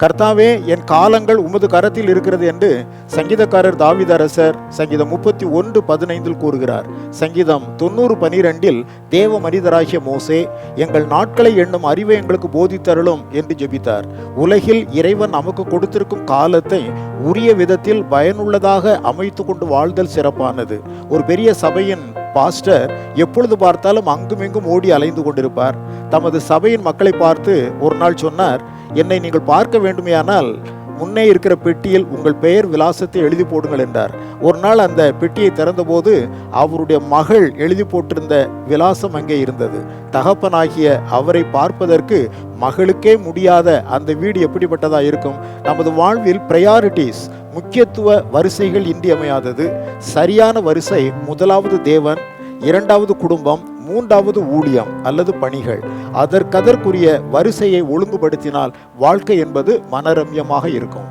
கர்த்தாவே, என் காலங்கள் உமது கரத்தில் இருக்கிறது என்று சங்கீதக்காரர் தாவீது அரசர் சங்கீதம் 31:15 கூறுகிறார். சங்கீதம் 90:12 தேவ மனிதராகிய மோசே, எங்கள் நாட்களை எண்ணும் அறிவை எங்களுக்கு போதித்தருளும் என்று ஜெபித்தார். உலகில் இறைவன் நமக்கு கொடுத்திருக்கும் காலத்தை உரிய விதத்தில் பயனுள்ளதாக அமைத்து கொண்டு வாழ்தல் சிறப்பானது. ஒரு பெரிய சபையின் பாஸ்டர் எப்பொழுது பார்த்தாலும் அங்குமிங்கும் ஓடி அலைந்து கொண்டிருப்பார். தமது சபையின் மக்களை பார்த்து ஒரு நாள் சொன்னார், என்னை நீங்கள் பார்க்க வேண்டுமையானால் முன்னே இருக்கிற பெட்டியில் உங்கள் பெயர் விலாசத்தை எழுதி போடுங்கள் என்றார். ஒரு நாள் அந்த பெட்டியை திறந்தபோது அவருடைய மகள் எழுதி போட்டிருந்த விலாசம் அங்கே இருந்தது. தகப்பனாகிய அவரை பார்ப்பதற்கு மகளுக்கே முடியாத அந்த வீடு எப்படிப்பட்டதா இருக்கும்? நமது வாழ்வில் பிரையாரிட்டிஸ், முக்கியத்துவ வரிசைகள் இன்றியமையாதது. சரியான வரிசை: முதலாவது தேவன், இரண்டாவது குடும்பம், மூன்றாவது ஊழியம் அல்லது பணிகள். அதற்கதற்குரிய வரிசையை ஒழுங்குபடுத்தினால் வாழ்க்கை என்பது மனரம்யமாக இருக்கும்.